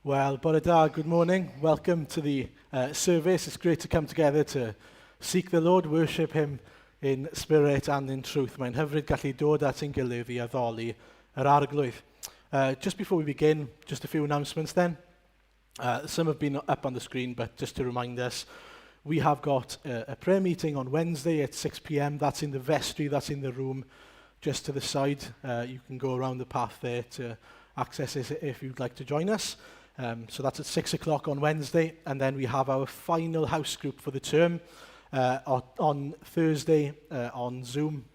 Well, bore da, good morning. Welcome to the service. It's great to come together to seek the Lord, worship him in spirit and in truth. Mae'n hyfryd gallu dod at ein gilydd I addoli yr arglwydd. Just before we begin, just a few announcements then. Some have been up on the screen, but just to remind us, we have got a prayer meeting on Wednesday at 6 p.m. That's in the vestry, that's in the room just to the side. You can go around the path there to access it if you'd like to join us. So that's at 6 o'clock on Wednesday, and then we have our final house group for the term on Thursday on Zoom.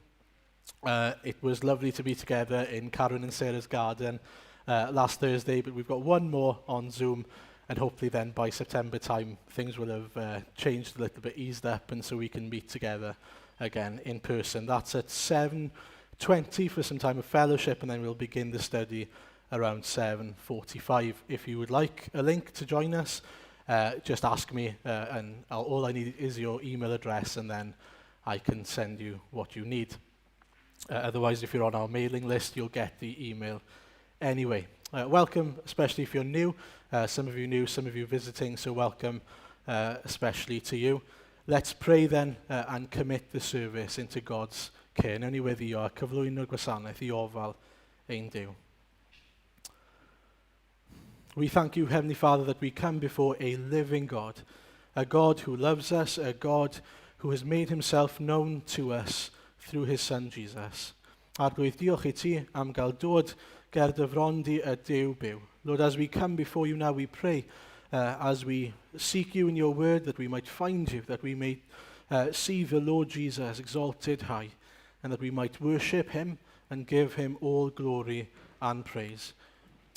It was lovely to be together in Karen and Sarah's garden last Thursday, but we've got one more on Zoom, and hopefully then by September time things will have changed a little bit, eased up, and so we can meet together again in person. That's at 7:20 for some time of fellowship, and then we'll begin the study around 7:45. If you would like a link to join us, just ask me, and all I need is your email address, and then I can send you what you need. Otherwise, if you're on our mailing list, you'll get the email anyway. Welcome, especially if you're new. Some of you new, some of you visiting, so welcome, especially to you. Let's pray then and commit the service into God's care. Nawn ni weddio, cyflwyno'r gwasanaeth I ofal ein Duw. We thank you, Heavenly Father, that we come before a living God, a God who loves us, a God who has made himself known to us through his Son, Jesus. Arglwydd, diolch I ti am gael dod ger dyfrondi y Duw byw. Lord, as we come before you now, we pray, as we seek you in your word, that we might find you, that we may see the Lord Jesus exalted high, and that we might worship him and give him all glory and praise.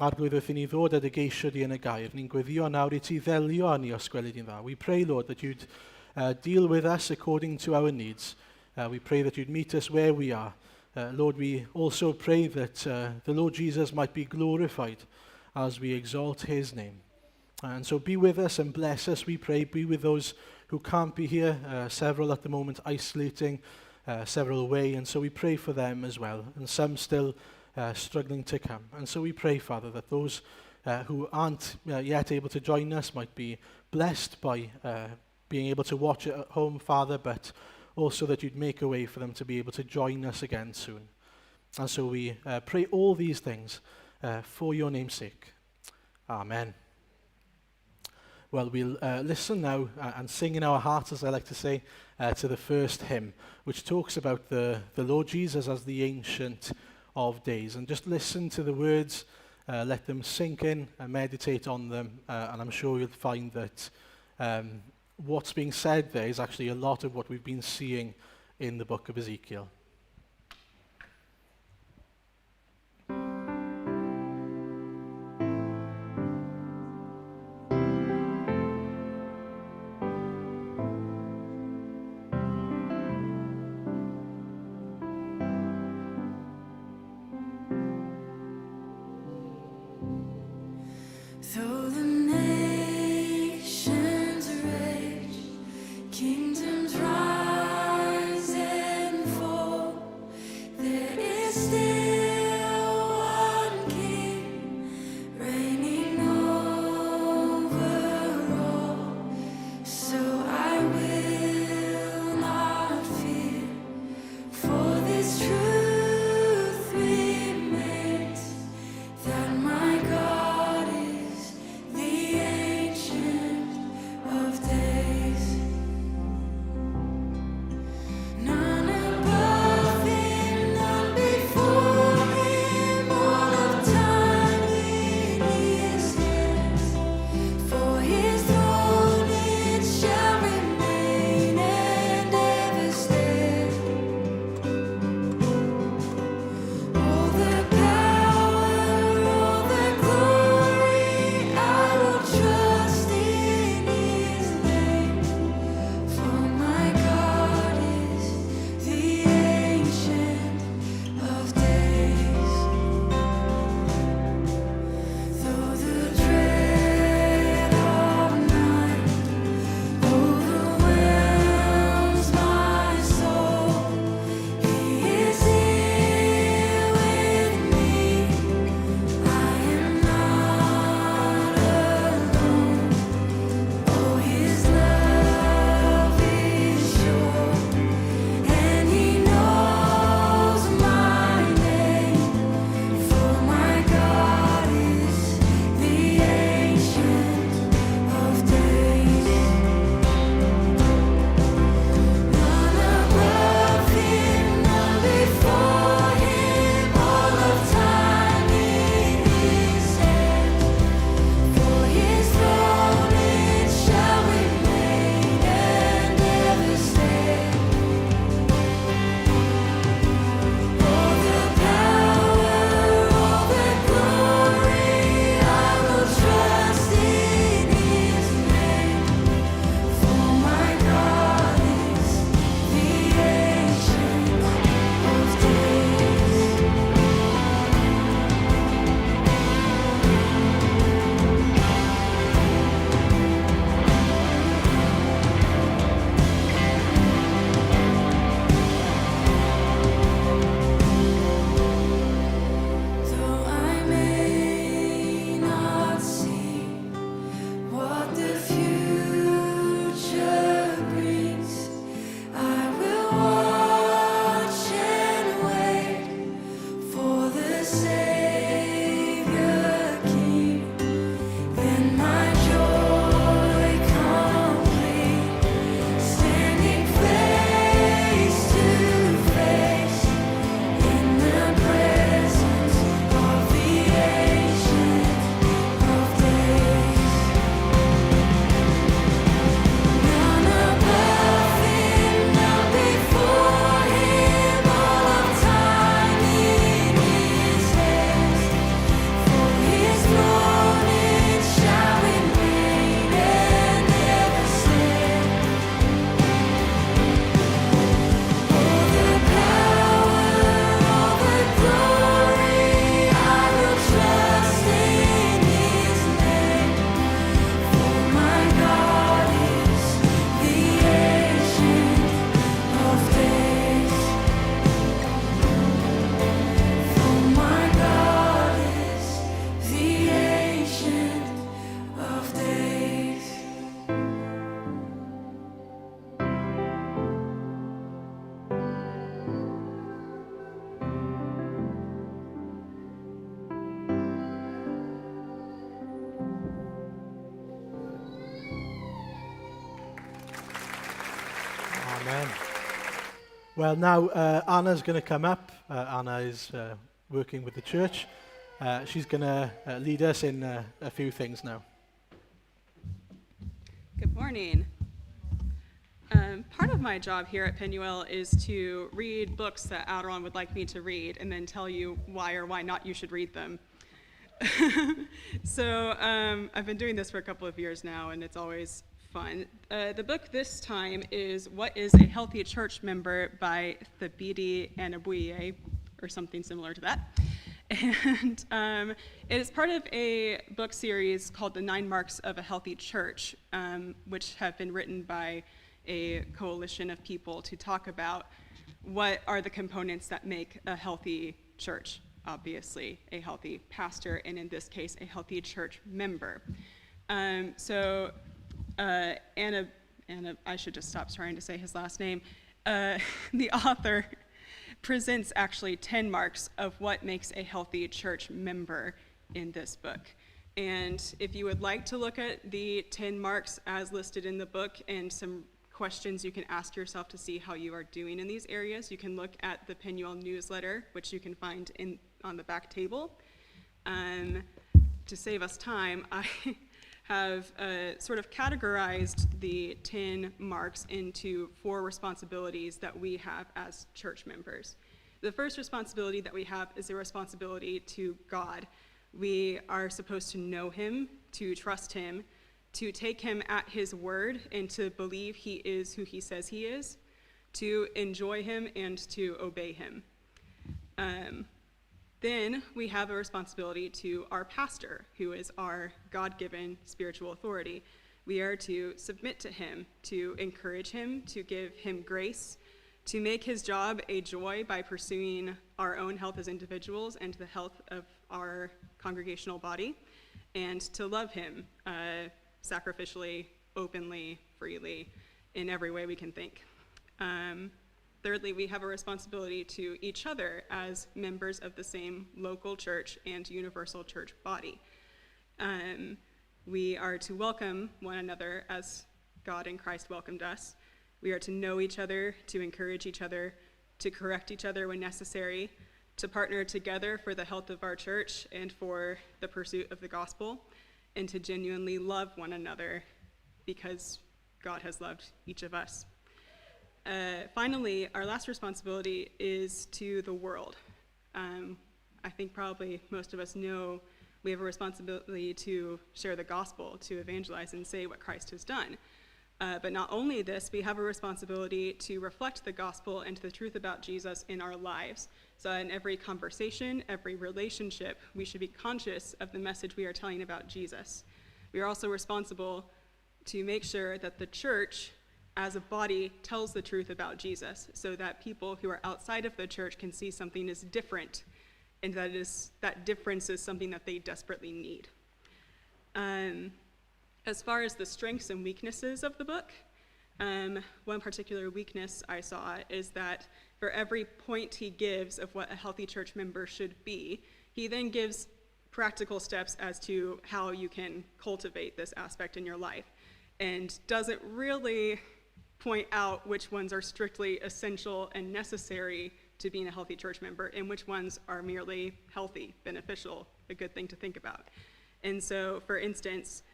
Arglwydd wrth I ni ddod at y geisio di yn y gair. Ni'n gweddio nawr I ti ddelio â ni os gweled i'n dda. We pray, Lord, that you'd deal with us according to our needs. We pray that you'd meet us where we are. Lord, we also pray that the Lord Jesus might be glorified as we exalt his name. And so be with us and bless us, we pray. Be with those who can't be here, several at the moment isolating, several away. And so we pray for them as well. And some still struggling to come. And so we pray, Father, that those who aren't yet able to join us might be blessed by being able to watch it at home, Father, but also that you'd make a way for them to be able to join us again soon. And so we pray all these things for your name's sake. Amen. Well, we'll listen now and sing in our hearts, as I like to say, to the first hymn, which talks about the Lord Jesus as the Ancient of Days. And just listen to the words, let them sink in and meditate on them, and I'm sure you'll find that what's being said there is actually a lot of what we've been seeing in the book of Ezekiel. Kingdoms rise and fall. Well, now Anna's going to come up. Anna is working with the church. She's going to lead us in a few things now. Good morning. Part of my job here at Penuel is to read books that Adron would like me to read and then tell you why or why not you should read them. So I've been doing this for a couple of years now, and it's always fun. The book this time is What is a Healthy Church Member by Thabiti Anghywir, or something similar to that. And it is part of a book series called The 9 Marks of a Healthy Church, which have been written by a coalition of people to talk about what are the components that make a healthy church. Obviously, a healthy pastor, and in this case, a healthy church member. Anna, I should just stop trying to say his last name. The author presents actually 10 marks of what makes a healthy church member in this book. And if you would like to look at the 10 marks as listed in the book and some questions you can ask yourself to see how you are doing in these areas, you can look at the Penuel newsletter, which you can find on the back table. To save us time, I have sort of categorized the 10 marks into 4 responsibilities that we have as church members. The first responsibility that we have is a responsibility to God. We are supposed to know him, to trust him, to take him at his word, and to believe he is who he says he is, to enjoy him, and to obey him. Then we have a responsibility to our pastor, who is our God-given spiritual authority. We are to submit to him, to encourage him, to give him grace, to make his job a joy by pursuing our own health as individuals and the health of our congregational body, and to love him sacrificially, openly, freely, in every way we can think. Thirdly, we have a responsibility to each other as members of the same local church and universal church body. We are to welcome one another as God and Christ welcomed us. We are to know each other, to encourage each other, to correct each other when necessary, to partner together for the health of our church and for the pursuit of the gospel, and to genuinely love one another because God has loved each of us. Finally, our last responsibility is to the world. I think probably most of us know we have a responsibility to share the gospel, to evangelize and say what Christ has done. But not only this, we have a responsibility to reflect the gospel and the truth about Jesus in our lives. So in every conversation, every relationship, we should be conscious of the message we are telling about Jesus. We are also responsible to make sure that the church as a body tells the truth about Jesus, so that people who are outside of the church can see something is different, and that difference is something that they desperately need. As far as the strengths and weaknesses of the book, one particular weakness I saw is that for every point he gives of what a healthy church member should be, he then gives practical steps as to how you can cultivate this aspect in your life, and doesn't really point out which ones are strictly essential and necessary to being a healthy church member and which ones are merely healthy, beneficial, a good thing to think about. And so, for instance,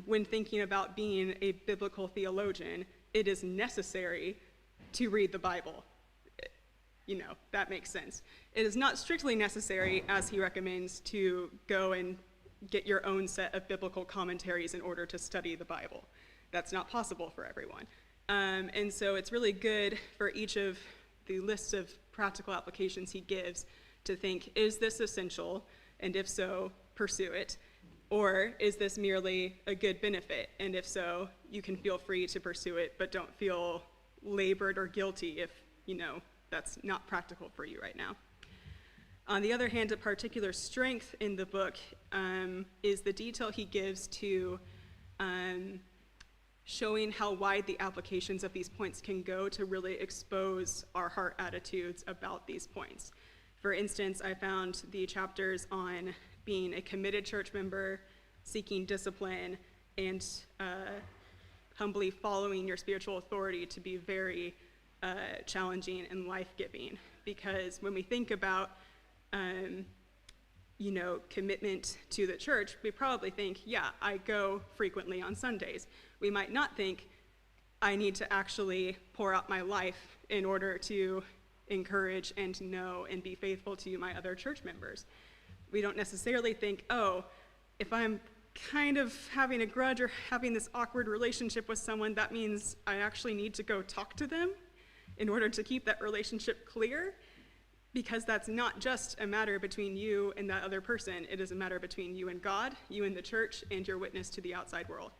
when thinking about being a biblical theologian, it is necessary to read the Bible. That makes sense. It is not strictly necessary, as he recommends, to go and get your own set of biblical commentaries in order to study the Bible. That's not possible for everyone. And so it's really good for each of the lists of practical applications he gives to think, is this essential? And if so, pursue it. Or is this merely a good benefit? And if so, you can feel free to pursue it, but don't feel labored or guilty if, that's not practical for you right now. On the other hand, a particular strength in the book is the detail he gives to showing how wide the applications of these points can go to really expose our heart attitudes about these points. For instance, I found the chapters on being a committed church member, seeking discipline, and humbly following your spiritual authority to be very challenging and life-giving, because when we think about commitment to the church, we probably think, yeah, I go frequently on Sundays. We might not think, I need to actually pour out my life in order to encourage and know and be faithful to my other church members. We don't necessarily think, oh, if I'm kind of having a grudge or having this awkward relationship with someone, that means I actually need to go talk to them in order to keep that relationship clear, because that's not just a matter between you and that other person. It is a matter between you and God, you and the church, and your witness to the outside world.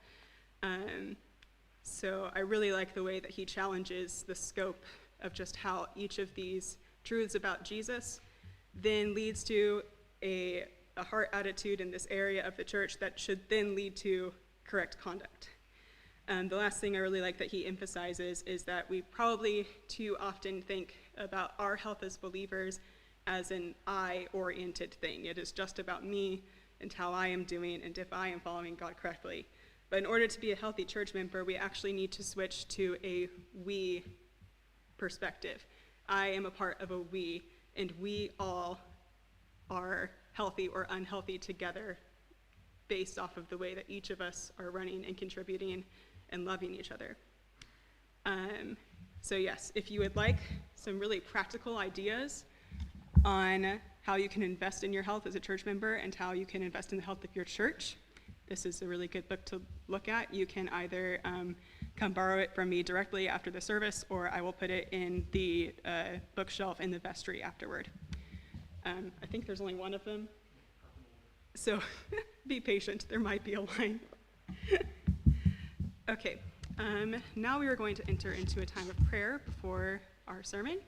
So I really like the way that he challenges the scope of just how each of these truths about Jesus then leads to a heart attitude in this area of the church that should then lead to correct conduct. The last thing I really like that he emphasizes is that we probably too often think about our health as believers as an I-oriented thing. It is just about me and how I am doing and if I am following God correctly. But in order to be a healthy church member, we actually need to switch to a we perspective. I am a part of a we, and we all are healthy or unhealthy together based off of the way that each of us are running and contributing and loving each other. So yes, if you would like some really practical ideas on how you can invest in your health as a church member and how you can invest in the health of your church, this is a really good book to look at. You can either come borrow it from me directly after the service, or I will put it in the bookshelf in the vestry afterward. I think there's only one of them, so be patient, there might be a line. Okay, now we are going to enter into a time of prayer before our sermon,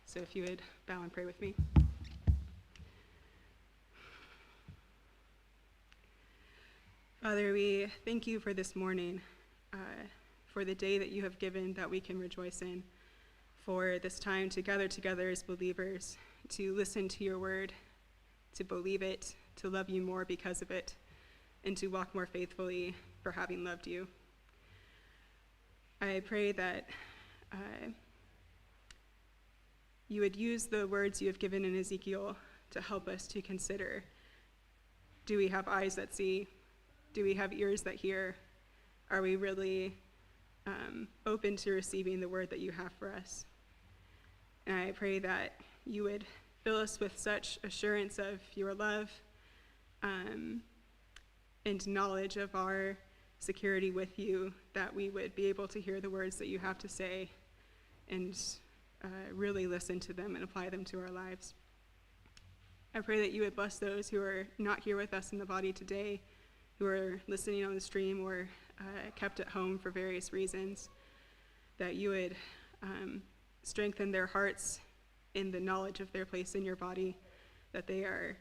so if you would bow and pray with me. Father, we thank you for this morning, for the day that you have given that we can rejoice in, for this time to gather together as believers, to listen to your word, to believe it, to love you more because of it, and to walk more faithfully for having loved you. I pray that you would use the words you have given in Ezekiel to help us to consider, do we have eyes that see? Do we have ears that hear? Are we really open to receiving the word that you have for us? And I pray that you would fill us with such assurance of your love and knowledge of our security with you that we would be able to hear the words that you have to say and really listen to them and apply them to our lives. I pray that you would bless those who are not here with us in the body today, who are listening on the stream or kept at home for various reasons, that you would strengthen their hearts in the knowledge of their place in your body, that they are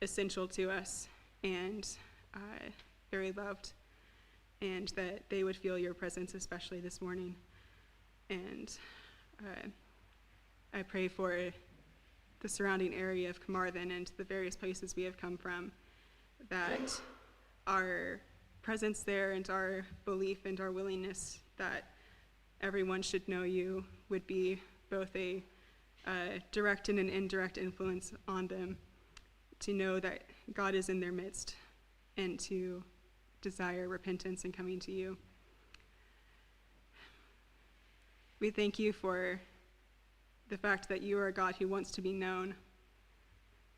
essential to us and very loved, and that they would feel your presence, especially this morning. And I pray for the surrounding area of Carmarthen and the various places we have come from, that our presence there and our belief and our willingness that everyone should know you would be both a direct and an indirect influence on them, to know that God is in their midst and to desire repentance and coming to you. We thank you for the fact that you are a God who wants to be known,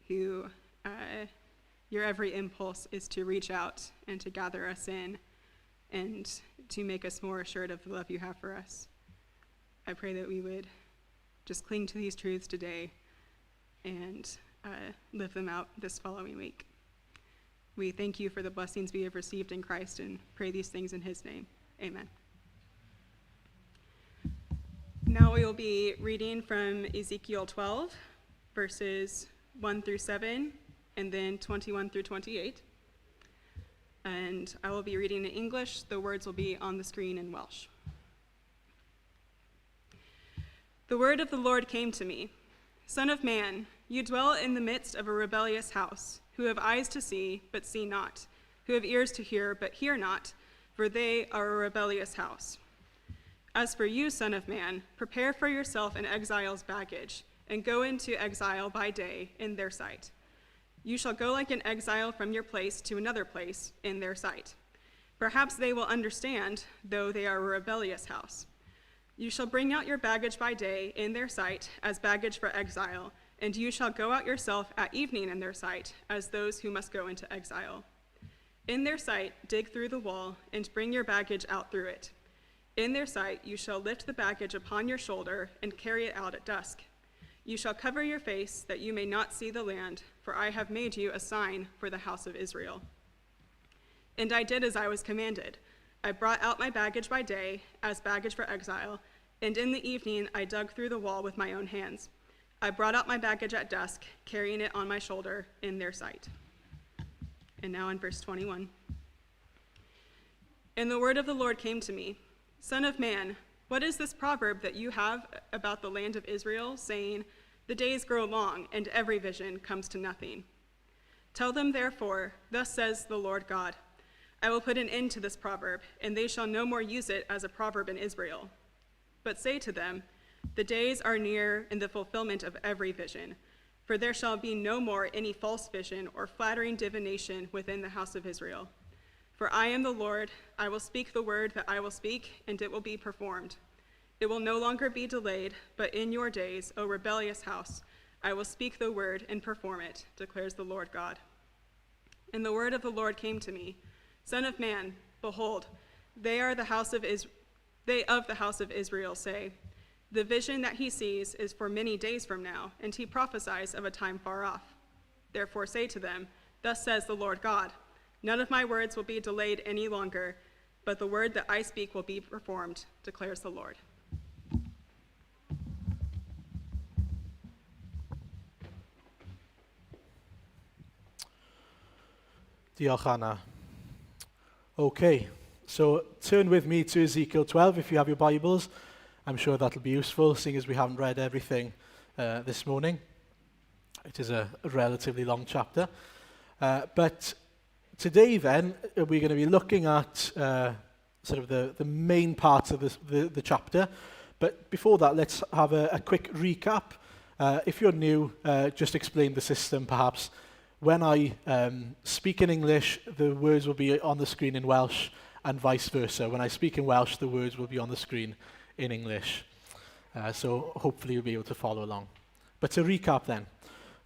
who your every impulse is to reach out and to gather us in and to make us more assured of the love you have for us. I pray that we would just cling to these truths today and live them out this following week. We thank you for the blessings we have received in Christ and pray these things in his name. Amen. Now we will be reading from Ezekiel 12, verses 1 through 7, and then 21 through 28. And I will be reading in English. The words will be on the screen in Welsh. The word of the Lord came to me. Son of man, you dwell in the midst of a rebellious house, who have eyes to see, but see not, who have ears to hear, but hear not, for they are a rebellious house. As for you, son of man, prepare for yourself an exile's baggage, and go into exile by day in their sight. You shall go like an exile from your place to another place in their sight. Perhaps they will understand, though they are a rebellious house. You shall bring out your baggage by day in their sight as baggage for exile, and you shall go out yourself at evening in their sight as those who must go into exile. In their sight, dig through the wall and bring your baggage out through it. In their sight, you shall lift the baggage upon your shoulder and carry it out at dusk. You shall cover your face that you may not see the land, for I have made you a sign for the house of Israel. And I did as I was commanded. I brought out my baggage by day as baggage for exile, and in the evening I dug through the wall with my own hands. I brought out my baggage at dusk, carrying it on my shoulder in their sight. And now in verse 21. And the word of the Lord came to me, Son of man, what is this proverb that you have about the land of Israel, saying, the days grow long, and every vision comes to nothing? Tell them, therefore, thus says the Lord God, I will put an end to this proverb, and they shall no more use it as a proverb in Israel. But say to them, the days are near in the fulfillment of every vision, for there shall be no more any false vision or flattering divination within the house of Israel. For I am the Lord, I will speak the word that I will speak, and it will be performed. It will no longer be delayed, but in your days, O rebellious house, I will speak the word and perform it, declares the Lord God. And the word of the Lord came to me, Son of man, behold, they of the house of Israel say, the vision that he sees is for many days from now, and he prophesies of a time far off. Therefore say to them, thus says the Lord God, none of my words will be delayed any longer, but the word that I speak will be performed, declares the Lord. Diolch, Anna. Okay, so turn with me to Ezekiel 12 if you have your Bibles. I'm sure that'll be useful, seeing as we haven't read everything this morning. It is a relatively long chapter. But today then, we're going to be looking at sort of the main parts of the chapter. But before that, let's have a quick recap. If you're new, just explain the system perhaps. When I speak in English, the words will be on the screen in Welsh, and vice versa. When I speak in Welsh, the words will be on the screen in English. So hopefully you'll be able to follow along. But to recap then,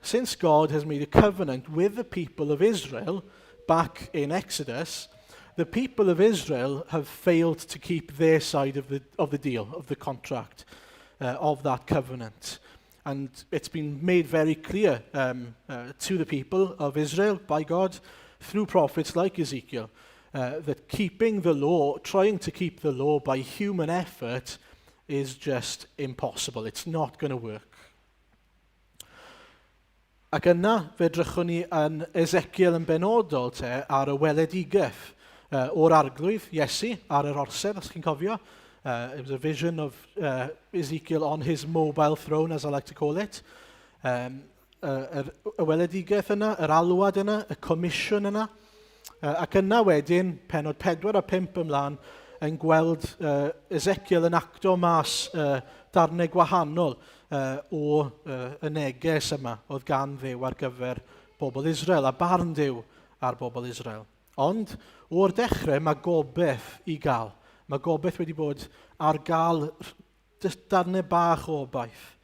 since God has made a covenant with the people of Israel back in Exodus, the people of Israel have failed to keep their side of the deal, of the contract, of that covenant. And it's been made very clear to the people of Israel by God through prophets like Ezekiel that keeping the law, trying to keep the law by human effort is just impossible. It's not going to work. Ac yna, fe drychwn ni yn Ezekiel yn benodol ar y weledigaeth o'r arglwydd Iesu ar yr orsedd, os chi'n cofio. It was a vision of Ezekiel on his mobile throne, as I like to call it. Y weledigaeth yna, yr alwad yna, y comisiwn yna. Ac yna wedyn, penod 4 a 5 ymlaen, yn gweld Ezekiel yn acto mas darnau gwahanol o y neges yma oedd gan Dduw ar gyfer bobl Israel, a barn Dduw ar bobl Israel. Ond, o'r dechrau, mae gobeith i gael. Mae gobeith wedi bod ar gael darnau bach o obaith.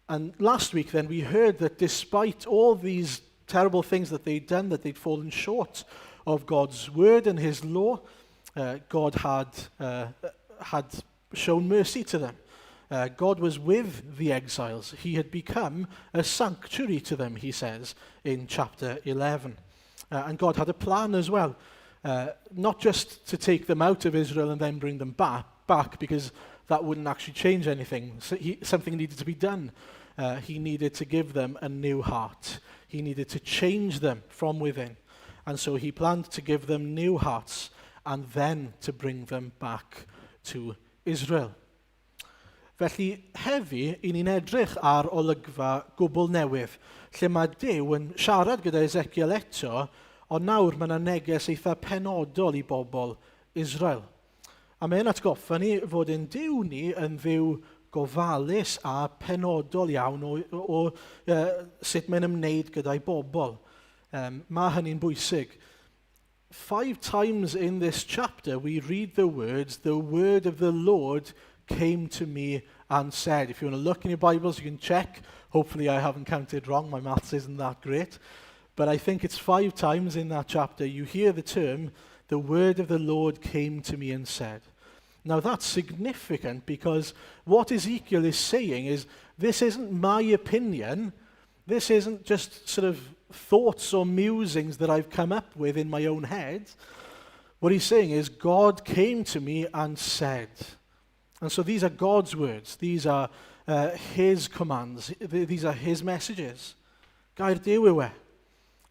And last week then we heard that despite all these terrible things that they'd done, that they'd fallen short of God's word and his law, God had shown mercy to them. God was with the exiles. He had become a sanctuary to them, he says in chapter 11. And God had a plan as well. Not just to take them out of Israel and then bring them back, because that wouldn't actually change anything. So something needed to be done. He needed to give them a new heart. He needed to change them from within. And so he planned to give them new hearts and then to bring them back to Israel. Felly, heddi, i ni'n edrych ar olygfa gwbl newydd, lle mae Duw yn siarad gyda Ezekiel eto, ond nawr mae yna neges eitha penodol i bobl Israel. A mae'n atgoffa ni fod yn Duw ni yn ddiw gofalus a penodol iawn o sut mae'n ymwneud gyda'i bobl. Mae hynny'n bwysig. 5 times in this chapter we read the words, the word of the Lord came to me and said. If you want to look in your Bibles, you can check. Hopefully I haven't counted wrong. My maths isn't that great. But I think it's 5 times in that chapter you hear the term, the word of the Lord came to me and said. Now that's significant because what Ezekiel is saying is, this isn't my opinion. This isn't just sort of thoughts or musings that I've come up with in my own head. What he's saying is, God came to me and said. And so these are God's words. These are his commands. These are his messages. Gair Duw yw e.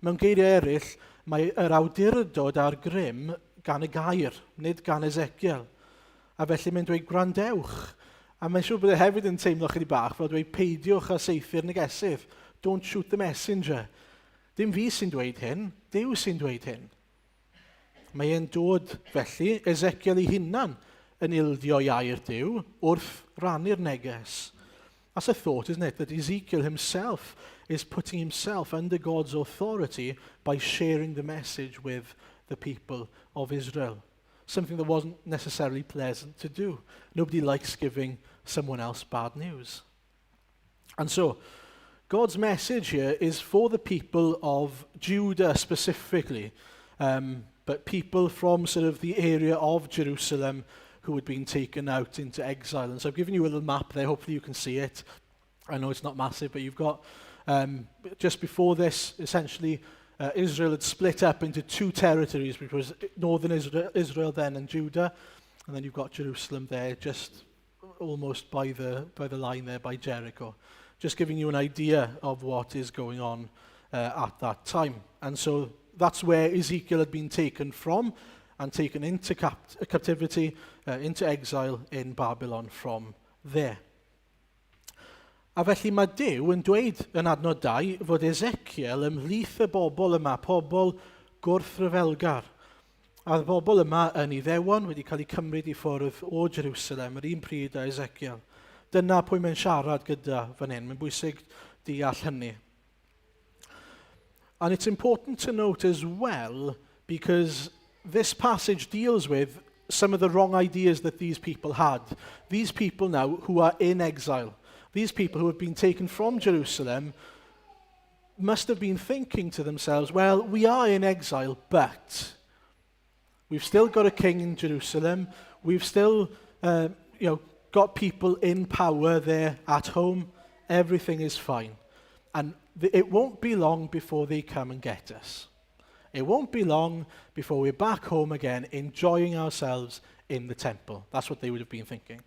Mewn geiriau eraill, mae yr awdurdod ar grym gan y gair, nid gan Ezekiel. A felly mae'n dweud gwrandewch. A mae'n siŵr bod e hefyd yn teimlo chydig bach fel dweud peidiwch a seithio'r negesydd. Don't shoot the messenger. Dim fi sy'n dweud hyn, Duw sy'n dweud hyn. Mae e'n dod felly, Ezekiel ei hunan yn ildio iair Duw wrth rannu'r neges. That's a thought, isn't it? That Ezekiel himself is putting himself under God's authority by sharing the message with the people of Israel. Something that wasn't necessarily pleasant to do. Nobody likes giving someone else bad news. And so, God's message here is for the people of Judah specifically, but people from sort of the area of Jerusalem who had been taken out into exile. And so I've given you a little map there, hopefully you can see it. I know it's not massive, but you've got, just before this, essentially, Israel had split up into 2 territories, which was northern Israel then and Judah, and then you've got Jerusalem there, just almost by the line there, by Jericho. Just giving you an idea of what is going on at that time. And so that's where Ezekiel had been taken from and taken into captivity, into exile in Babylon from there. A felly mae Duw yn dweud yn adnod 2 fod Ezekiel ymhlith y bobl yma, pobl gwrthryfelgar. A y bobl yma yn Iddewon wedi cael eu cymryd i ffwrdd o Jerusalem, yr un pryd a Ezekiel. Dyna pwy mae'n siarad gyda fan hyn. Mae'n bwysig deall hynny. And it's important to note as well, because this passage deals with some of the wrong ideas that these people had. These people now who are in exile, these people who have been taken from Jerusalem, must have been thinking to themselves, well, we are in exile, but we've still got a king in Jerusalem. We've still got people in power there at home. Everything is fine. And it won't be long before they come and get us. It won't be long before we're back home again, enjoying ourselves in the temple. That's what they would have been thinking.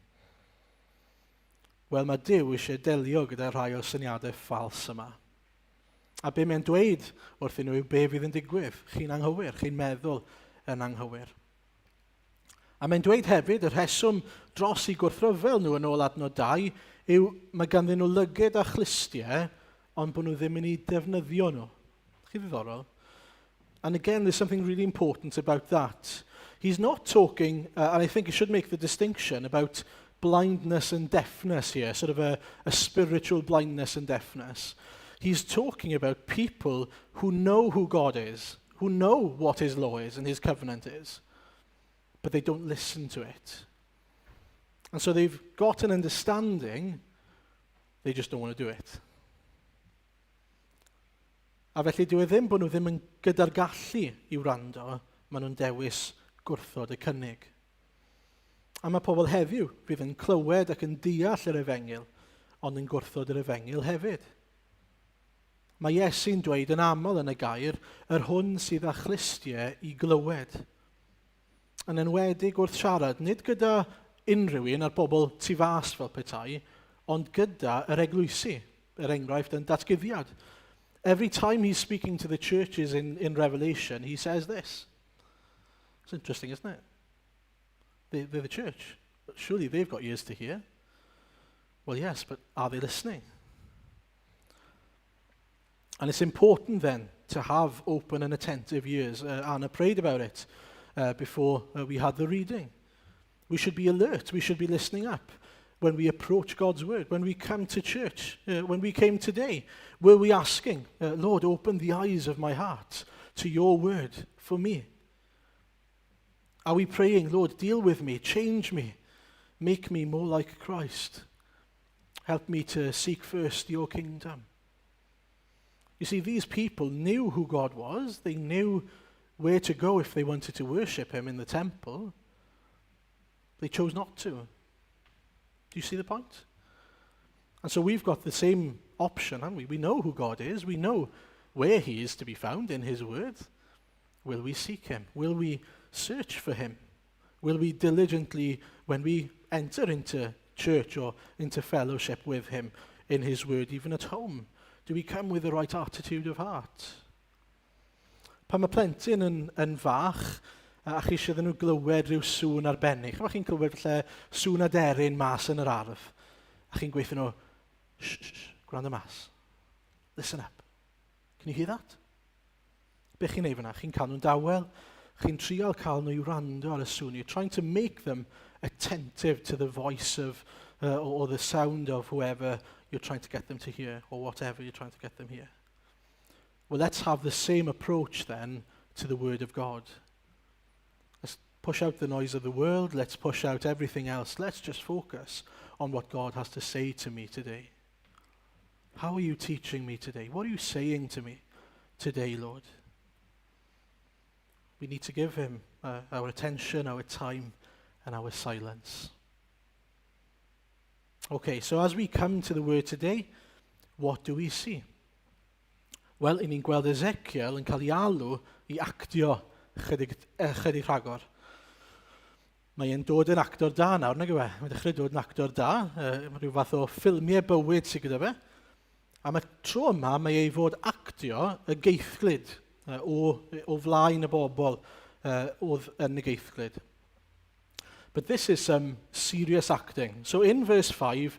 Wel, mae Duw eisiau delio gyda rhai o'r syniadau ffals yma. A be mae'n dweud wrthyn nhw yw be fydd yn digwydd. Chi'n anghywir, chi'n meddwl yn anghywir. A mae'n dweud hefyd, y rheswm dros i gwrthryfel nhw yn ôl adnod 2 yw mae ganddyn nhw lyged a chlystiau, ond bod nhw ddim yn ei defnyddio nhw. Chi ddiddorol? And again, there's something really important about that. He's not talking, and I think he should make the distinction about blindness and deafness here, sort of a spiritual blindness and deafness. He's talking about people who know who God is, who know what his law is and his covenant is, but they don't listen to it. And so they've got an understanding, they just don't want to do it. A felly dyw e ddim bod nhw ddim yn gyda'r gallu i wrando, maen nhw'n dewis gwrthod y cynnig. A mae pobl heddiw fydd yn clywed ac yn deall yr efengil, ond yn gwrthod yr efengil hefyd. Mae Iesu'n dweud yn aml yn y gair, yr hwn sydd â chlystiau i glywed. Yn enwedig wrth siarad, nid gyda unrhyw un a'r bobl tu fas fel petai, ond gyda yr eglwysi, enghraifft yn datguddiad. Every time he's speaking to the churches in Revelation, he says this. It's interesting, isn't it? They're the church. Surely they've got ears to hear. Well, yes, but are they listening? And it's important then to have open and attentive ears. Anna prayed about it before we had the reading. We should be alert. We should be listening up when we approach God's word, when we come to church, when we came today. Were we asking, Lord, open the eyes of my heart to your word for me? Are we praying, Lord, deal with me, change me, make me more like Christ? Help me to seek first your kingdom. You see, these people knew who God was. They knew where to go if they wanted to worship him in the temple. They chose not to. Do you see the point? And so we've got the same option, haven't we? We know who God is. We know where he is to be found in his word. Will we seek him? Will we search for him? Will we diligently, when we enter into church or into fellowship with him in his word, even at home, do we come with the right attitude of heart? Pan mae plentyn yn fach, a chi eisiau iddyn nhw glywed rhyw sŵn arbennig. Chymryd chi'n clywed lle sŵn aderyn mas yn yr ardd. A chi'n gweithio nhw, gwrando mas. Listen up. Can you hear that? Be chi'n neud fyna? Chi'n cael nhw'n dawel. Chi'n trial cael nhw i wrando ar y sŵn. You're trying to make them attentive to the voice of, or the sound of whoever you're trying to get them to hear, or whatever you're trying to get them here. Well, let's have the same approach then to the Word of God. Let's push out the noise of the world. Let's push out everything else. Let's just focus on what God has to say to me today. How are you teaching me today? What are you saying to me today, Lord? We need to give him our attention, our time, and our silence. Okay, so as we come to the word today, what do we see? Wel, i ni'n gweld Ezekiel yn cael ei alw i actio chydig rhagor. Mae e'n dod yn actor da nawr, nag yw e? Mae'n dechrau dod yn actor da, rhyw fath o ffilmiau bywyd sydd gyda fe. A mae tro yma, mae ei fod actio y geithglyd o flaen y bobl oedd yn y geithglyd. But this is some serious acting. So in verse 5,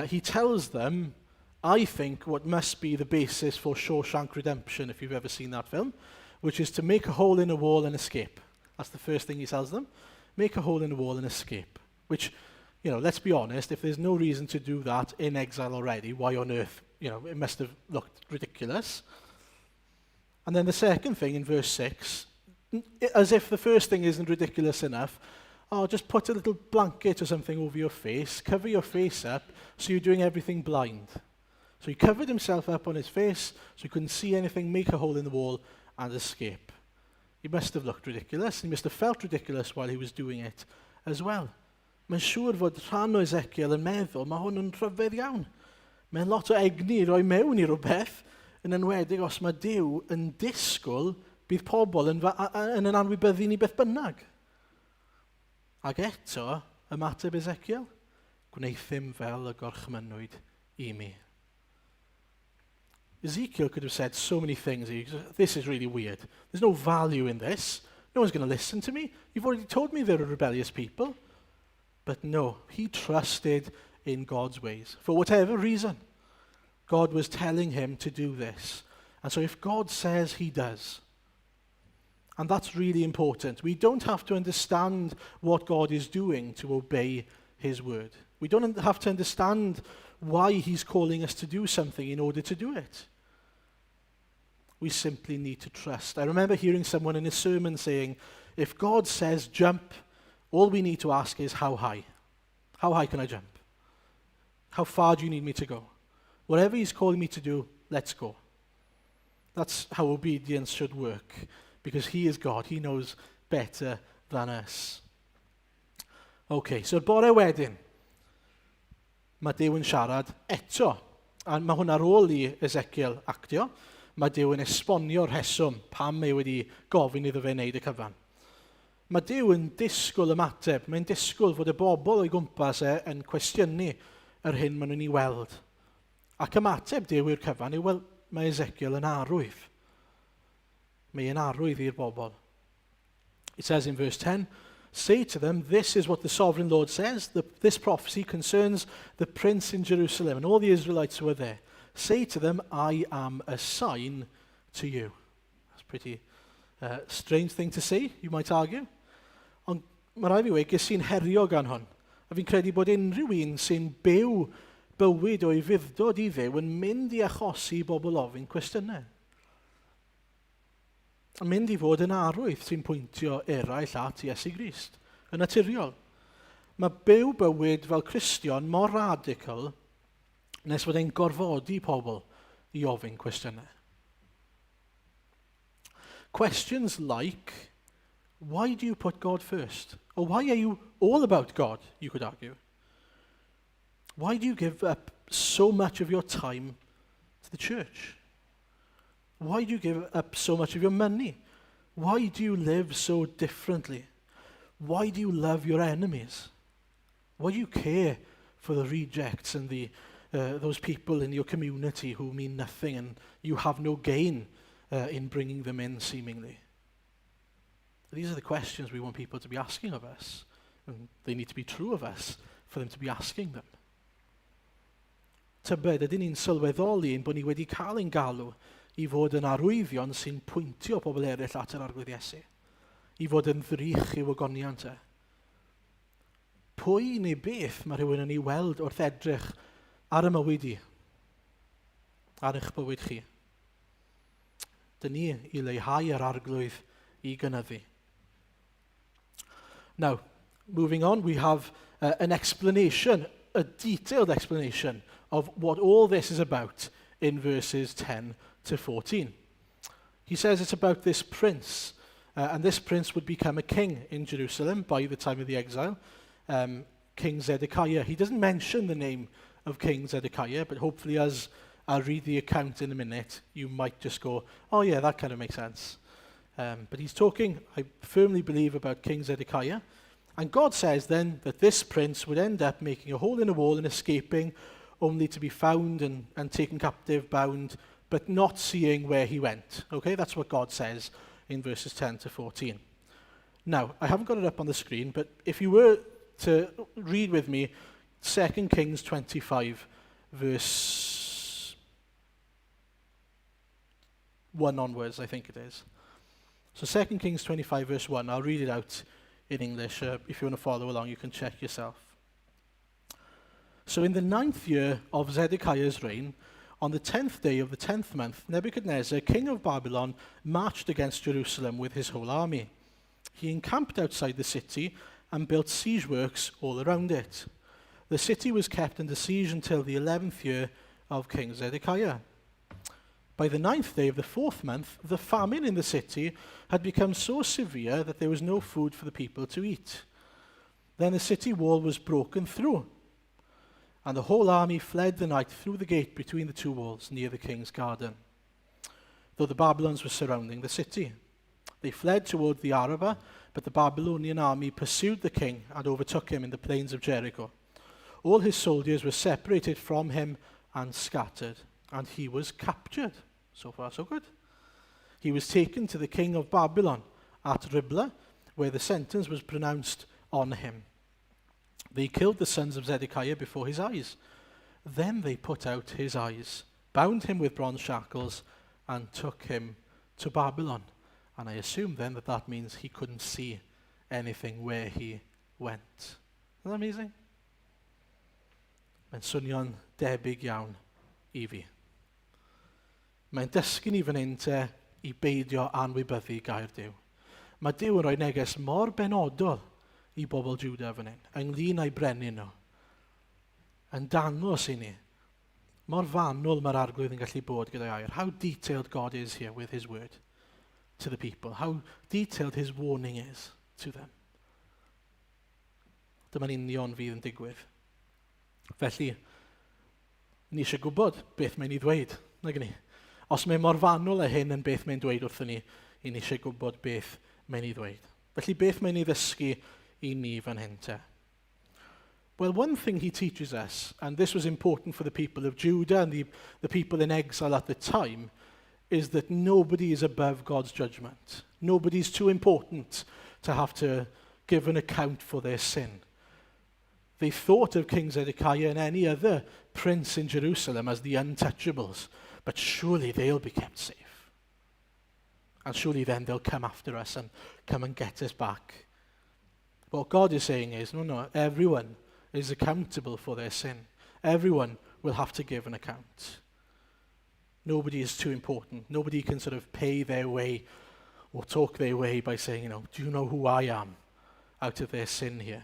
he tells them, I think, what must be the basis for Shawshank Redemption, if you've ever seen that film, which is to make a hole in a wall and escape. That's the first thing he tells them. Make a hole in the wall and escape. Which, you know, let's be honest, if there's no reason to do that in exile already, why on earth, you know, it must have looked ridiculous. And then the second thing in verse 6, as if the first thing isn't ridiculous enough, just put a little blanket or something over your face, cover your face up, so you're doing everything blind. So he covered himself up on his face, so he couldn't see anything, make a hole in the wall, and escape. He must have looked ridiculous, he must have felt ridiculous while he was doing it as well. Mae'n siŵr fod rhan o Ezekiel yn meddwl, mae hwn yn rhyfedd iawn. Mae'n lot o egni roi mewn i rhywbeth, yn enwedig os mae Duw yn disgwyl bydd pobl yn anwybyddu ni beth bynnag. Ac eto, ymateb Ezekiel, gwneithim fel y gorchmynwyd i mi. Ezekiel could have said so many things. This is really weird. There's no value in this. No one's going to listen to me. You've already told me they're a rebellious people. But no, he trusted in God's ways. For whatever reason, God was telling him to do this. And so if God says, he does. And that's really important. We don't have to understand what God is doing to obey his word. We don't have to understand why he's calling us to do something in order to do it. We simply need to trust. I remember hearing someone in a sermon saying, if God says jump, all we need to ask is how high? How high can I jump? How far do you need me to go? Whatever he's calling me to do, let's go. That's how obedience should work. Because he is God, he knows better than us. Okay, so bore wedyn, mae Duw yn siarad eto. A mae hwn ar ôl i Ezekiel actio. Mae Duw yn esbonio'r rheswm pam mae wedi gofyn iddo fe wneud y cyfan. Mae Duw yn disgwyl ymateb. Mae'n disgwyl fod y bobl o'i gwmpas yn cwestiynu yr hyn maen nhw'n ei weld. Ac ymateb Duw i'r cyfan yw, wel, mae Ezekiel yn arwydd. Mae e'n arwydd i'r bobl. It says in verse 10, say to them, this is what the sovereign Lord says. This prophecy concerns the prince in Jerusalem. And all the Israelites who were there. Say to them, I am a sign to you. That's a pretty strange thing to say, you might argue. Ond mae rai fi wedi ges i'n herio gan hwn. A fi'n credu bod unrhyw un sy'n byw bywyd o'i fuddod i ddew yn mynd i achosi bobl ofyn cwestiynau. Yn mynd i fod yn arwydd sy'n pwyntio eraill at Iesu Grist. Yn naturiol. Mae byw bywyd fel Cristion mor radical nes fod e'n gorfodi pobl i ofyn cwestiynau. Questions like, why do you put God first? Or why are you all about God, you could argue? Why do you give up so much of your time to the church? Why do you give up so much of your money? Why do you live so differently? Why do you love your enemies? Why do you care for the rejects and those people in your community who mean nothing and you have no gain in bringing them in, seemingly? These are the questions we want people to be asking of us. And they need to be true of us for them to be asking them. Tybed, ydyn ni'n sylweddoli ein bod ni wedi cael ein galw i fod yn arwyddion sy'n pwyntio pobl eraill at yr arglwydd Iesu. I fod yn ddrych i'w ogoniant e. Pwy neu beth mae rhywun yn ei weld wrth edrych ar y mywyd i? Ar eich bywyd chi? Dyn ni i leihau yr arglwydd i gynyddu. Now, moving on, we have an explanation, a detailed explanation of what all this is about in verses 10 to 14. He says it's about this prince, and this prince would become a king in Jerusalem by the time of the exile, King Zedekiah. He doesn't mention the name of King Zedekiah, but hopefully as I read the account in a minute, you might just go, oh yeah, that kind of makes sense. But he's talking, I firmly believe, about King Zedekiah. And God says then that this prince would end up making a hole in a wall and escaping, only to be found and taken captive, bound, but not seeing where he went. Okay, that's what God says in verses 10 to 14. Now, I haven't got it up on the screen, but if you were to read with me 2 Kings 25, verse 1 onwards, I think it is. So 2 Kings 25, verse 1, I'll read it out in English. If you want to follow along, you can check yourself. So in the 9th year of Zedekiah's reign, on the 10th day of the 10th month, Nebuchadnezzar, king of Babylon, marched against Jerusalem with his whole army. He encamped outside the city and built siege works all around it. The city was kept under siege until the 11th year of King Zedekiah. By the 9th day of the 4th month, the famine in the city had become so severe that there was no food for the people to eat. Then the city wall was broken through, and the whole army fled the night through the gate between the two walls near the king's garden, though the Babylons were surrounding the city. They fled toward the Arabah, but the Babylonian army pursued the king and overtook him in the plains of Jericho. All his soldiers were separated from him and scattered, and he was captured. So far, so good. He was taken to the king of Babylon at Riblah, where the sentence was pronounced on him. They killed the sons of Zedekiah before his eyes. Then they put out his eyes, bound him with bronze shackles, and took him to Babylon. And I assume then that means he couldn't see anything where he went. Isn't that amazing? Mae'n swnio'n debyg iawn I fi. Mae'n dysgu ni fan hyn te I beidio anwybyddu gair Duw. Mae Duw yn rhoi neges mor benodol I bobl Juda fan hyn, ynglyn â'i brenin nhw. Yn dangos I ni mor fanwl mae'r arglwydd yn gallu bod gyda'i air. How detailed God is here with his word to the people. How detailed his warning is to them. Dyma'n union fydd yn digwydd. Felly, ni eisiau gwybod beth mae'n I ddweud, nag ni? Os mae mor fanwl a hyn yn beth mae'n dweud wrthyn ni eisiau gwybod beth mae'n I ddweud. Felly, beth mae'n I ddysgu I ni fan hyn te? Well, one thing he teaches us, and this was important for the people of Judah and the people in exile at the time, is that nobody is above God's judgment. Nobody's too important to have to give an account for their sin. They thought of King Zedekiah and any other prince in Jerusalem as the untouchables, but surely they'll be kept safe. And surely then they'll come after us and come and get us back. What God is saying is, no, everyone is accountable for their sin. Everyone will have to give an account. Nobody is too important. Nobody can sort of pay their way or talk their way by saying, do you know who I am, out of their sin here.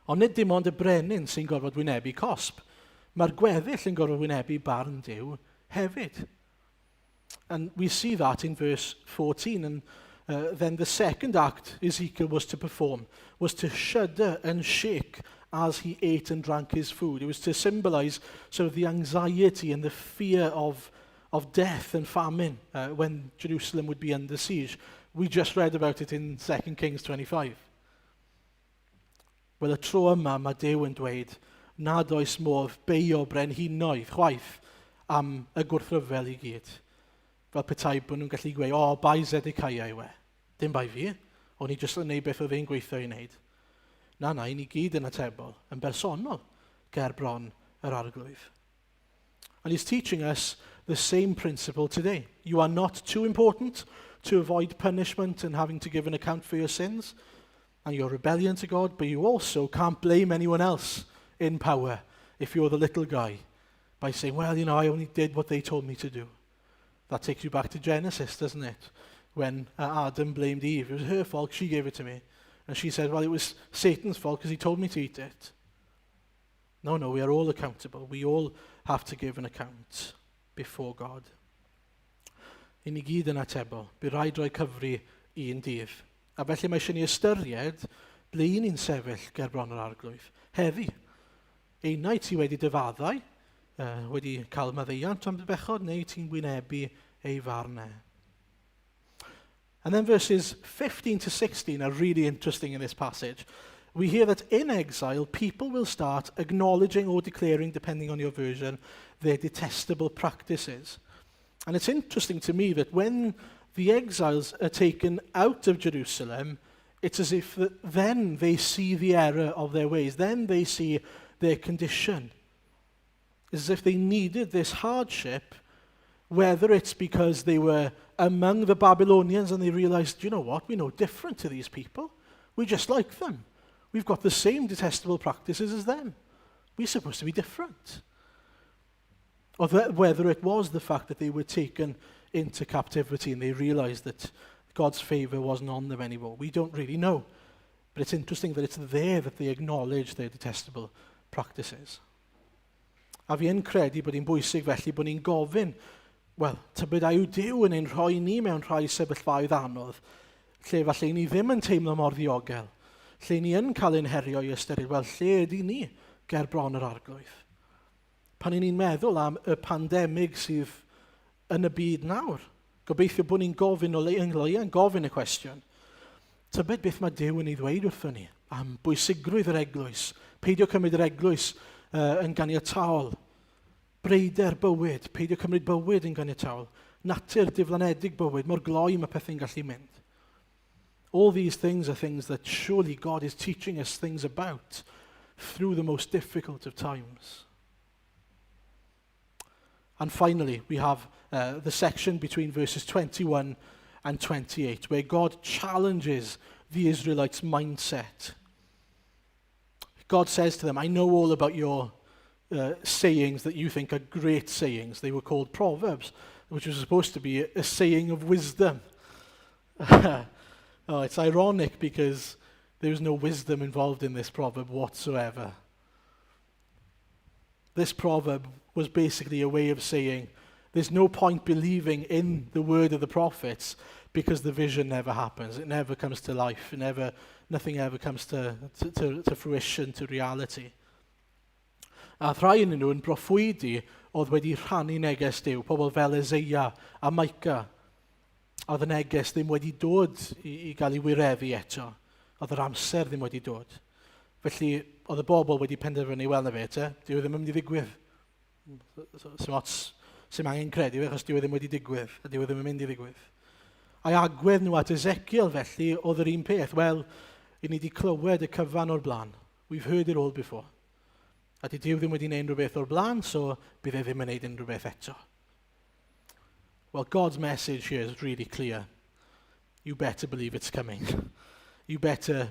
Ond nid dim ond y brenin sy'n gorfod wynebu cosb. Mae'r gweddill yn gorfod wynebu barn Duw hefyd. And we see that in verse 14. And then the second act Ezekiel was to perform was to shudder and shake as he ate and drank his food. It was to symbolize sort of the anxiety and the fear of death and famine when Jerusalem would be under siege. We just read about it in 2 Kings 25. Wel, y tro yma mae Duw yn dweud, nad oes modd beio brenhinoedd chwaith am y gwrthryfel i gyd. Fel petai bod nhw'n gallu gweud, bai Zedekiah yw e. Dim bai fi, o'n i jyst yn neud beth oedd e'n gweithio i wneud. Na, i ni gyd yn atebol, yn bersonol, ger bron yr arglwydd. And he's teaching us the same principle today. You are not too important to avoid punishment and having to give an account for your sins and your rebellion to God, but you also can't blame anyone else in power if you're the little guy by saying, well, I only did what they told me to do. That takes you back to Genesis, doesn't it? When Adam blamed Eve. It was her fault, she gave it to me. And she said, well, it was Satan's fault because he told me to eat it. No, we are all accountable. We all have to give an account before God. I ni gyd yn atebol, bydd rhaid rhoi cyfri i un dydd. A felly mae eisiau ni ystyried ble i ni'n sefyll ger bron yr arglwydd. Heddi, einau ti wedi dyfaddau, wedi cael maddeiant am bechod, neu ti'n wynebu ei farnau. And then verses 15 to 16 are really interesting in this passage. We hear that in exile, people will start acknowledging or declaring, depending on your version, their detestable practices. And it's interesting to me that when the exiles are taken out of Jerusalem, it's as if then they see the error of their ways. Then they see their condition. It's as if they needed this hardship, whether it's because they were among the Babylonians and they realized, you know what, we're no different to these people. We're just like them. We've got the same detestable practices as them. We're supposed to be different. Or whether it was the fact that they were taken into captivity and they realized that God's favor wasn't on them anymore. We don't really know. But it's interesting that it's there that they acknowledge their detestable practices. A fi yn credu bod hi'n bwysig felly bod ni'n gofyn, wel, tybed a yw Duw yn ein rhoi ni mewn rhai sefyllfaoedd anodd, lle falle ni ddim yn teimlo mor ddiogel, lle ni yn cael ein herio i ystyried, wel, lle ydy ni ger bron yr arglwydd? Pan ni'n meddwl am y pandemig sydd yn y byd nawr, gobeithio bod ni'n gofyn o yn gofyn y cwestiwn, tybed beth mae Duw yn ei ddweud wrthyn ni am bwysigrwydd yr eglwys, peidio cymryd yr eglwys yn ganiataol, breider bywyd, peidio cymryd bywyd yn ganiataol, natur diflanedig bywyd, mor gloi mae pethau'n gallu mynd. All these things are things that surely God is teaching us things about through the most difficult of times. And finally, we have the section between verses 21 and 28, where God challenges the Israelites' mindset. God says to them, I know all about your sayings that you think are great sayings. They were called proverbs, which was supposed to be a saying of wisdom. It's ironic because there's no wisdom involved in this proverb whatsoever. This proverb was basically a way of saying there's no point believing in the word of the prophets because the vision never happens. It never comes to life. Nothing ever comes to fruition, to reality. A rhai yn nhw yn broffwydi oedd wedi rhannu neges Duw, pobl fel Ezekiel a Micah. Oedd y neges ddim wedi dod i gael ei wireddu eto. Oedd yr amser ddim wedi dod. Felly, oedd y bobl wedi penderfynu, wel na fe te, dyw e ddim yn mynd i ddigwydd. Sy'n angen credu fe, achos dyw e ddim wedi digwydd, a dyw e ddim yn mynd i ddigwydd. A'i agwedd nhw at Ezekiel felly, oedd yr un peth, wel, i ni wedi clywed y cyfan o'r blaen. We've heard it all before. A dyw ddim wedi gwneud rhywbeth o'r blaen, so bydd e ddim yn gwneud unrhyw beth eto. Well, God's message here is really clear. You better believe it's coming. you better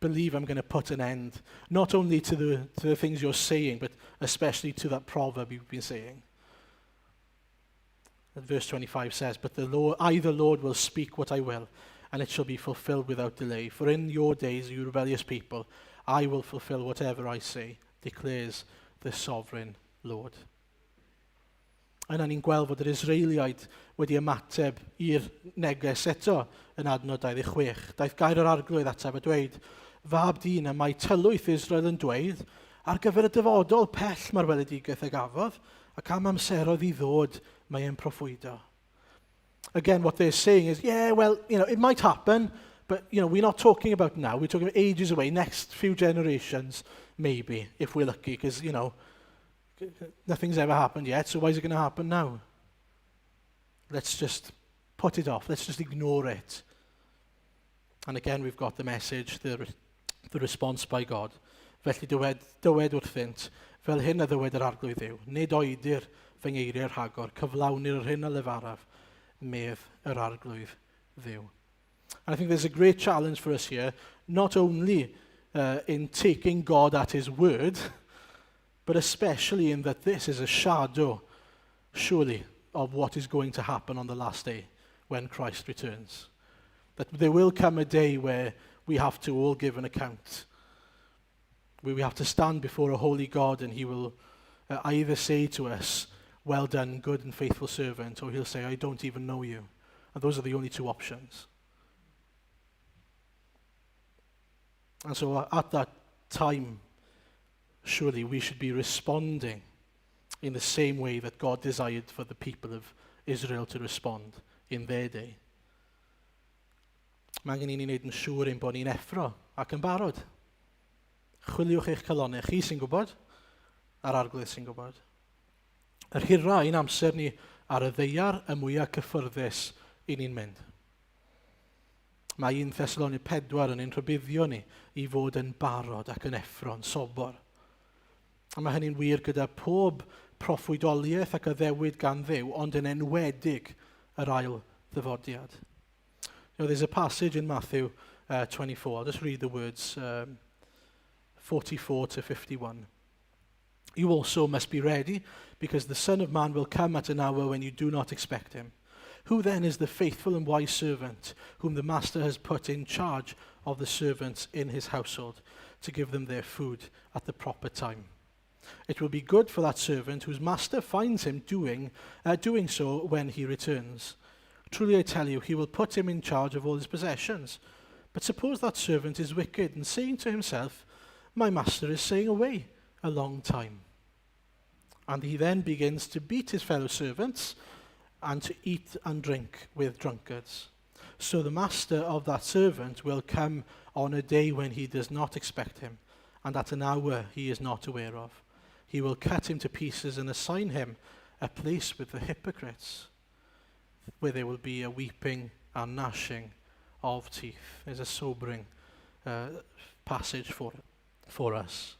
believe I'm going to put an end, not only to the things you're saying, but especially to that proverb you've been saying. And verse 25 says, but the Lord will speak what I will, and it shall be fulfilled without delay. For in your days, you rebellious people, I will fulfill whatever I say, declares the sovereign Lord. Yna ni'n gweld fod yr Israeliaid wedi ymateb i'r neges eto yn adnod 26. Daeth gair yr arglwydd ateb a dweud, fab dyn y mae tylwyth Israel yn dweud, ar gyfer y dyfodol pell mae'r weledigaeth a gafodd, ac am amserodd I ddod mae e'n proffwydo. Again, what they're saying is, yeah, well, it might happen, but, we're not talking about now. We're talking about ages away, next few generations, maybe, if we're lucky, because, nothing's ever happened yet, so why is it going to happen now? Let's just put it off. Let's just ignore it. And again, we've got the message, the response by God. Felly dywed wrthynt, fel hyn a ddywed yr arglwydd yw, nid oedir fy ngeiriau'r rhagor, cyflawnir yr hyn a lefaraf, medd yr arglwydd ddiw. And I think there's a great challenge for us here, not only in taking God at his word, but especially in that this is a shadow, surely, of what is going to happen on the last day when Christ returns. That there will come a day where we have to all give an account, where we have to stand before a holy God and he will either say to us, well done, good and faithful servant, or he'll say, I don't even know you. And those are the only two options. And so at that time, surely we should be responding in the same way that God desired for the people of Israel to respond in their day. Mae angen I ni wneud yn siŵr ein bod ni'n effro ac yn barod. Chwiliwch eich calonnau, chi sy'n gwybod, a'r arglwydd sy'n gwybod. Yr hira ein amser ni ar y ddeiar y mwyaf cyffyrddus I ni'n mynd. Mae 1 Thessalonians 4 yn ein rhybuddio ni I fod yn barod ac yn effro'n sobor. A mae hynny'n wir gyda pob proffwydoliaeth ac addewid gan Dduw, ond yn enwedig yr ail ddyfodiad. There's a passage in Matthew 24. I'll just read the words 44 to 51. You also must be ready, because the Son of Man will come at an hour when you do not expect him. Who then is the faithful and wise servant whom the master has put in charge of the servants in his household to give them their food at the proper time? It will be good for that servant whose master finds him doing so when he returns. Truly I tell you, he will put him in charge of all his possessions. But suppose that servant is wicked and saying to himself, my master is staying away a long time. And he then begins to beat his fellow servants and to eat and drink with drunkards. So the master of that servant will come on a day when he does not expect him, and at an hour he is not aware of. He will cut him to pieces and assign him a place with the hypocrites, where there will be a weeping and gnashing of teeth. There's a sobering passage for us.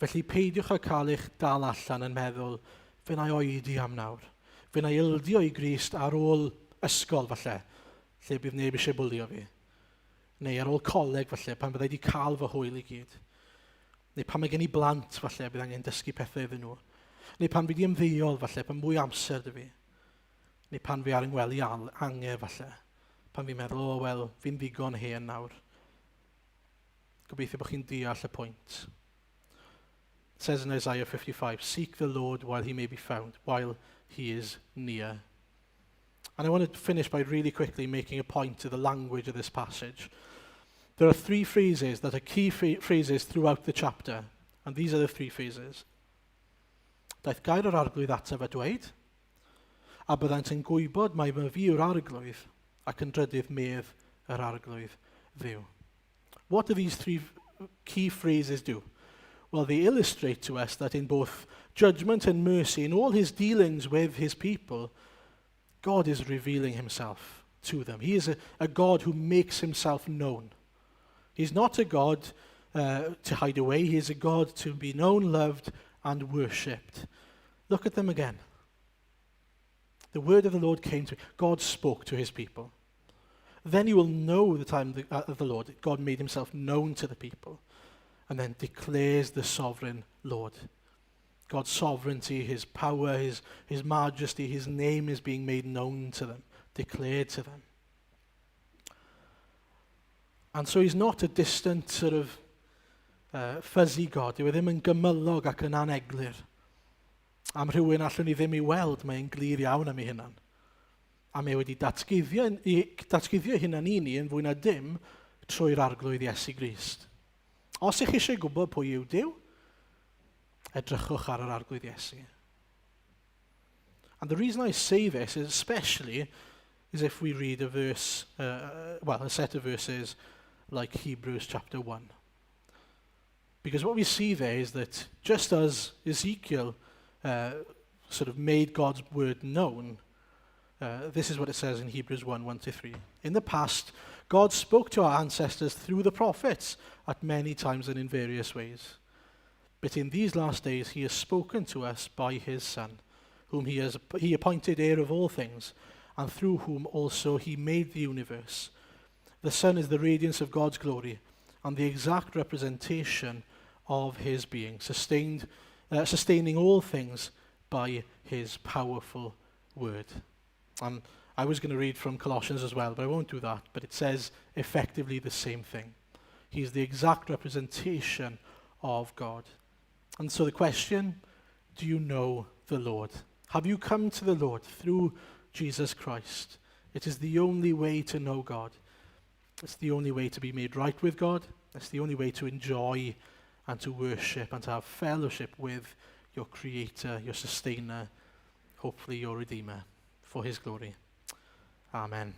Felly peidiwch â cael eich dal allan yn meddwl, fe na I oedi am nawr. Fe na I ildio I Grist ar ôl ysgol falle, lle bydd neb eisiau bwlio fi. Neu ar ôl coleg falle, pan byddai wedi cael fy hwyl I gyd. Neu pan mae gen I blant falle, bydd angen dysgu pethau iddyn nhw. Neu pan bydd I ymddeol falle, pan mwy amser dy fi. Neu pan fi ar yng ngwely anger falle. Pan fi'n meddwl, wel, fi'n ddigon hen nawr. Gobeithio bod chi'n deall y pwynt. It says in Isaiah 55, seek the Lord while he may be found, while he is near. And I want to finish by really quickly making a point to the language of this passage. There are 3 phrases that are key phrases throughout the chapter, and these are the 3 phrases. Daeth gair yr arglwydd ataf a dweud, a byddant yn gwybod mai fy fi yw'r arglwydd, ac yn drydydd medd yr arglwydd ddiw. What do these 3 key phrases do? Well, they illustrate to us that in both judgment and mercy, in all his dealings with his people, God is revealing himself to them. He is a God who makes himself known. He's not a God to hide away. He is a God to be known, loved, and worshipped. Look at them again. The word of the Lord came to God spoke to his people. Then you will know the time of the Lord. God made himself known to the people and then declares the sovereign Lord. God's sovereignty, his power, his majesty, his name is being made known to them, declared to them. And so he's not a distant sort of fuzzy God. Dyw e ddim yn gymylog ac yn aneglur. Am rhywun allwn ni ddim ei weld, mae'n glir iawn am ei hunan. A mae wedi datguddio hunan i ni yn fwy na dim trwy'r arglwydd Iesu Grist. Os ych chi eisiau gwybod pwy yw Duw, edrychwch ar yr arglwydd Iesu. And the reason I say this is especially is if we read a verse, a set of verses like Hebrews chapter 1. Because what we see there is that just as Ezekiel sort of made God's word known, this is what it says in Hebrews 1, 1-3. In the past, God spoke to our ancestors through the prophets at many times and in various ways. But in these last days, he has spoken to us by his Son, whom he appointed heir of all things, and through whom also he made the universe. The Son is the radiance of God's glory and the exact representation of his being, sustaining all things by his powerful word. And I was going to read from Colossians as well, but I won't do that. But it says effectively the same thing. He's the exact representation of God. And so the question, do you know the Lord? Have you come to the Lord through Jesus Christ? It is the only way to know God. It's the only way to be made right with God. It's the only way to enjoy and to worship and to have fellowship with your Creator, your Sustainer, hopefully your Redeemer, for his glory. Amen.